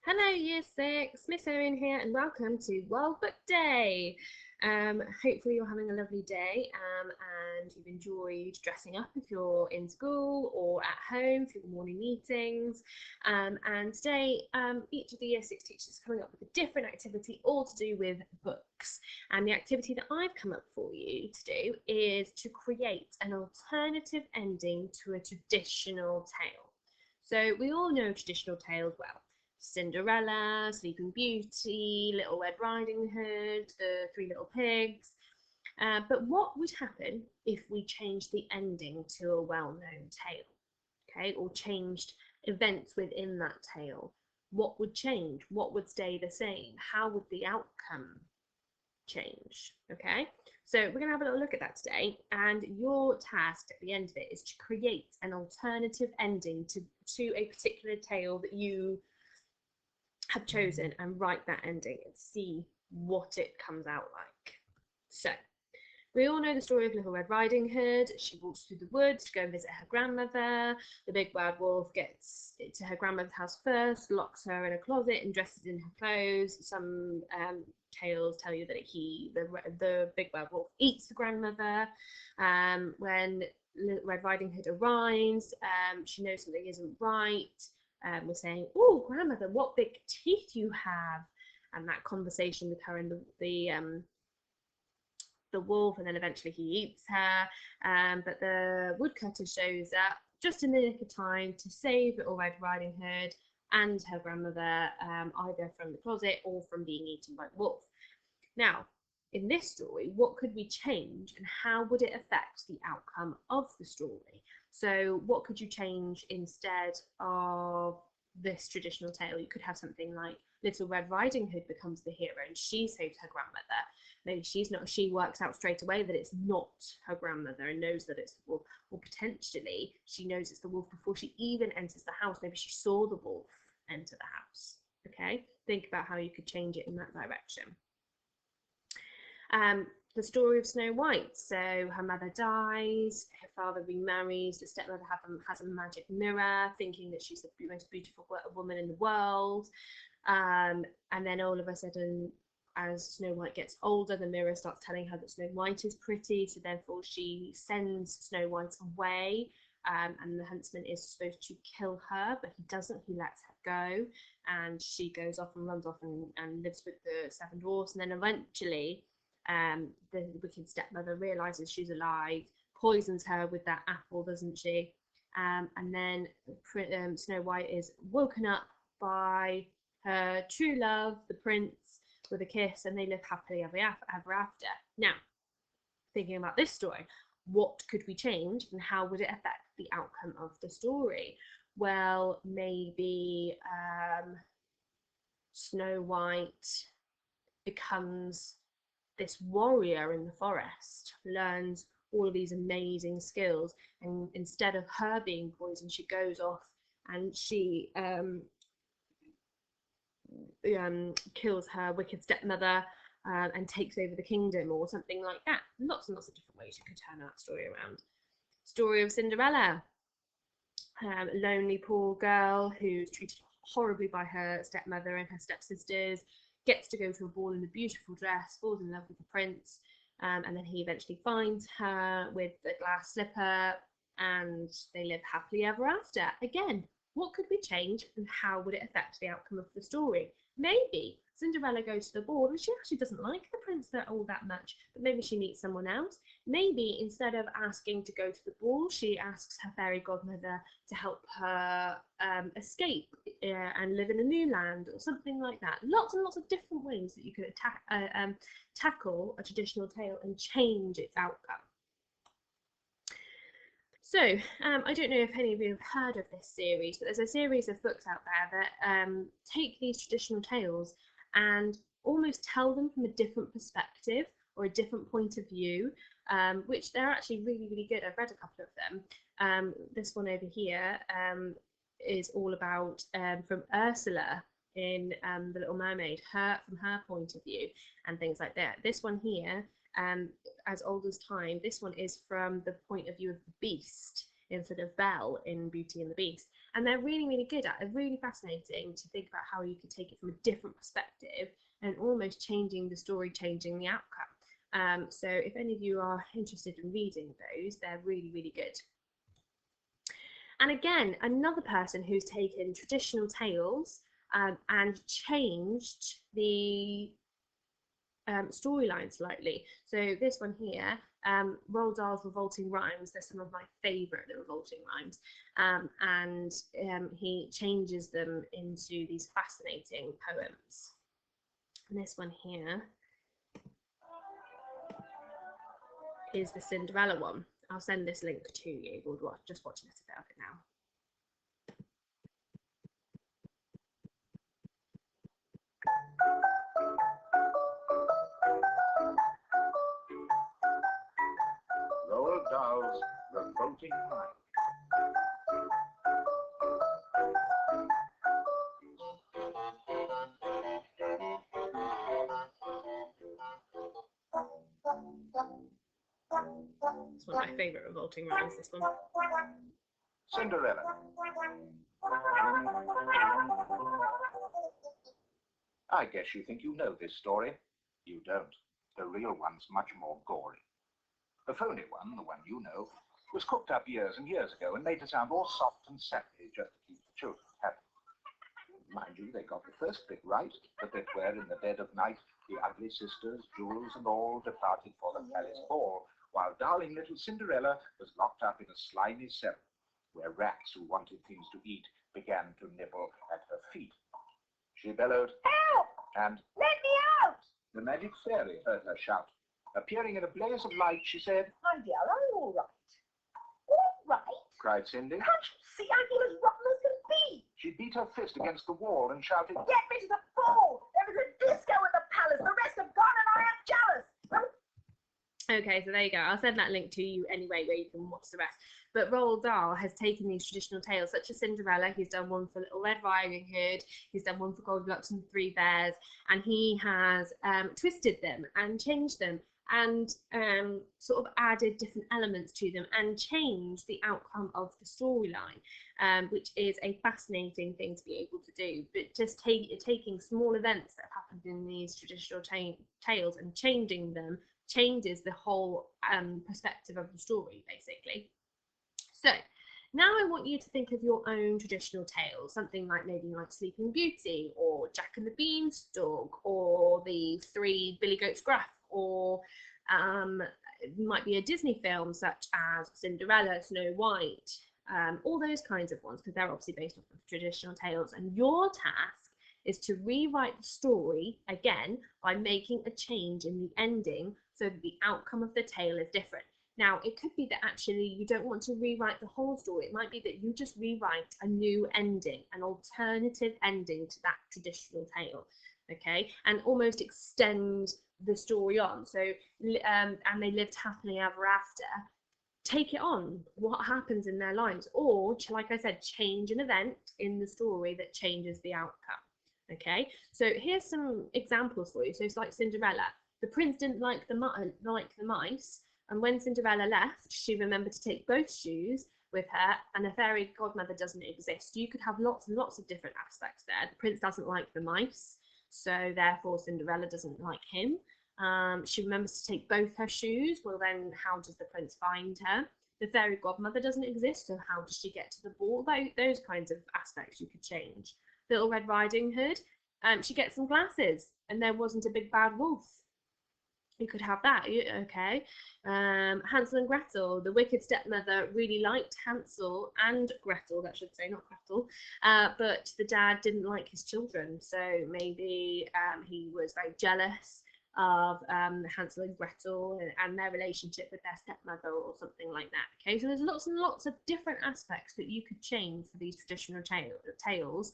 Hello, Year 6, Miss Owen here, and welcome to World Book Day. Hopefully you're having a lovely day and you've enjoyed dressing up if you're in school or at home for your morning meetings. And today, each of the Year 6 teachers is coming up with a different activity, all to do with books. And the activity that I've come up for you to do is to create an alternative ending to a traditional tale. So we all know traditional tales well. Cinderella, Sleeping Beauty, Little Red Riding Hood, the Three Little Pigs. But what would happen if we changed the ending to a well-known tale, okay, or changed events within that tale? What would change? What would stay the same? How would the outcome change? Okay, so we're going to have a little look at that today, and your task at the end of it is to create an alternative ending to a particular tale that you have chosen and write that ending and see what it comes out like. So, we all know the story of Little Red Riding Hood. She walks through the woods to go and visit her grandmother. The big bad wolf gets to her grandmother's house first, locks her in a closet and dresses in her clothes. Some tales tell you that the big bad wolf eats the grandmother. When Little Red Riding Hood arrives, she knows something isn't right. We're saying, "Oh, grandmother, what big teeth you have!" And that conversation with her and the wolf, and then eventually he eats her. But the woodcutter shows up just in the nick of time to save Little Red Riding Hood and her grandmother, either from the closet or from being eaten by the wolf. Now, in this story, what could we change and how would it affect the outcome of the story? So what could you change instead of this traditional tale? You could have something like Little Red Riding Hood becomes the hero and she saves her grandmother. Maybe she works out straight away that it's not her grandmother and knows that it's the wolf, or potentially she knows it's the wolf before she even enters the house. Maybe she saw the wolf enter the house. Okay, think about how you could change it in that direction. The story of Snow White. So her mother dies, her father remarries, the stepmother has a magic mirror, thinking that she's the most beautiful woman in the world. And then all of a sudden, as Snow White gets older, the mirror starts telling her that Snow White is pretty, so therefore she sends Snow White away. And the huntsman is supposed to kill her, but he doesn't. He lets her go, and she goes off and runs off and lives with the seven dwarfs. And then eventually, the wicked stepmother realizes she's alive, poisons her with that apple, doesn't she? And then Snow White is woken up by her true love, the prince, with a kiss, and they live happily ever after. Now, thinking about this story, what could we change and how would it affect the outcome of the story? Well, maybe Snow White becomes this warrior in the forest, learns all of these amazing skills, and instead of her being poisoned, she goes off and she kills her wicked stepmother and takes over the kingdom, or something like that. Lots and lots of different ways you could turn that story around. Story of Cinderella. Lonely poor girl who's treated horribly by her stepmother and her stepsisters, gets to go to a ball in a beautiful dress, falls in love with the prince, and then he eventually finds her with the glass slipper, and they live happily ever after. Again, what could we change and how would it affect the outcome of the story? Maybe Cinderella goes to the ball and she actually doesn't like the prince all that much, but maybe she meets someone else. Maybe instead of asking to go to the ball, she asks her fairy godmother to help her escape and live in a new land, or something like that. Lots and lots of different ways that you could tackle a traditional tale and change its outcome. So, I don't know if any of you have heard of this series, but there's a series of books out there that take these traditional tales and almost tell them from a different perspective or a different point of view, which they're actually really, really good. I've read a couple of them. This one over here is all about from Ursula in The Little Mermaid, from her point of view and things like that. This one here, as old as time, this one is from the point of view of the Beast instead of Belle in Beauty and the Beast. And they're really, really good at it. Really fascinating to think about how you could take it from a different perspective and almost changing the story, changing the outcome. So if any of you are interested in reading those, they're really, really good. And again, another person who's taken traditional tales and changed the storyline slightly. So this one here, Roald Dahl's Revolting Rhymes, they're some of my favourite revolting rhymes, and he changes them into these fascinating poems. And this one here is the Cinderella one. I'll send this link to you. We'll just watch a little bit of it now. Roald Dahl's Revolting Rhymes. It's one of my favourite revolting rhymes, this one. Cinderella. I guess you think you know this story. You don't. The real one's much more gory. The phony one, the one you know, was cooked up years and years ago and made to sound all soft and sappy just to keep the children happy. Mind you, they got the first bit right, but that where in the dead of night the ugly sisters, jewels and all, departed for the palace ball, while darling little Cinderella was locked up in a slimy cell, where rats who wanted things to eat began to nibble at her feet. She bellowed, "Help! And let me out!" The magic fairy heard her shout. Appearing in a blaze of light, she said, "My dear, are you all right?" "All right?" cried Cindy. "Can't you see I feel as rotten as can be?" She beat her fist against the wall and shouted, "Get me to the ball! There is a disco in the palace. The rest have gone and I am jealous." Okay, so there you go. I'll send that link to you anyway, where you can watch the rest. But Roald Dahl has taken these traditional tales, such as Cinderella. He's done one for Little Red Riding Hood. He's done one for Goldilocks and the Three Bears, and he has twisted them and changed them and sort of added different elements to them and changed the outcome of the storyline, which is a fascinating thing to be able to do. But just taking small events that have happened in these traditional tales and changing them changes the whole perspective of the story, basically. So now I want you to think of your own traditional tales, something like maybe like Sleeping Beauty or Jack and the Beanstalk or the Three Billy Goats Gruff, or it might be a Disney film such as Cinderella, Snow White, all those kinds of ones, because they're obviously based off of traditional tales. And your task is to rewrite the story again by making a change in the ending so that the outcome of the tale is different. Now, it could be that actually you don't want to rewrite the whole story. It might be that you just rewrite a new ending, an alternative ending to that traditional tale, okay? And almost extend the story on. So, and they lived happily ever after. Take it on, what happens in their lives, or, like I said, change an event in the story that changes the outcome, okay? So here's some examples for you. So it's like Cinderella. The prince didn't like the mice, and when Cinderella left, she remembered to take both shoes with her, and a fairy godmother doesn't exist. You could have lots and lots of different aspects there. The prince doesn't like the mice, so therefore Cinderella doesn't like him. She remembers to take both her shoes. Well, then how does the prince find her? The fairy godmother doesn't exist, so how does she get to the ball? Those kinds of aspects you could change. Little Red Riding Hood, she gets some glasses, and there wasn't a big bad wolf. You could have that, okay? Hansel and Gretel, the wicked stepmother really liked Hansel and Gretel, that should say, not Gretel, but the dad didn't like his children, so maybe he was very jealous of Hansel and Gretel and their relationship with their stepmother or something like that, okay? So there's lots and lots of different aspects that you could change for these traditional tales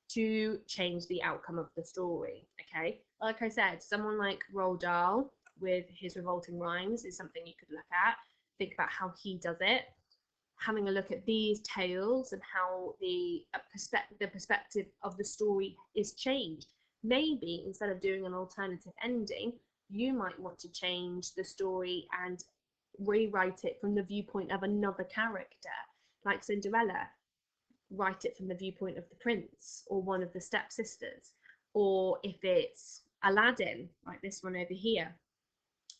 to change the outcome of the story, okay? Like I said, someone like Roald Dahl with his Revolting Rhymes is something you could look at. Think about how he does it, having a look at these tales and how the perspective of the story is changed. Maybe instead of doing an alternative ending, you might want to change the story and rewrite it from the viewpoint of another character, like Cinderella. write it from the viewpoint of the prince or one of the stepsisters, or if it's Aladdin, like this one over here,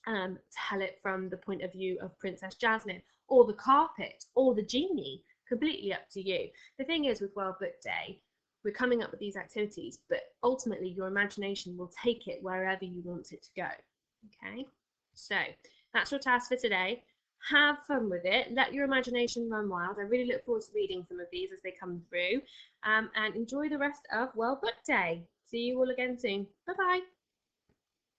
tell it from the point of view of Princess Jasmine, or the carpet, or the genie. Completely up to you. The thing is, with World Book Day, we're coming up with these activities, but ultimately your imagination will take it wherever you want it to go. Okay, so that's your task for today. Have fun with it. Let your imagination run wild. I really look forward to reading some of these as they come through, and enjoy the rest of World Book Day. See you all again soon. Bye bye.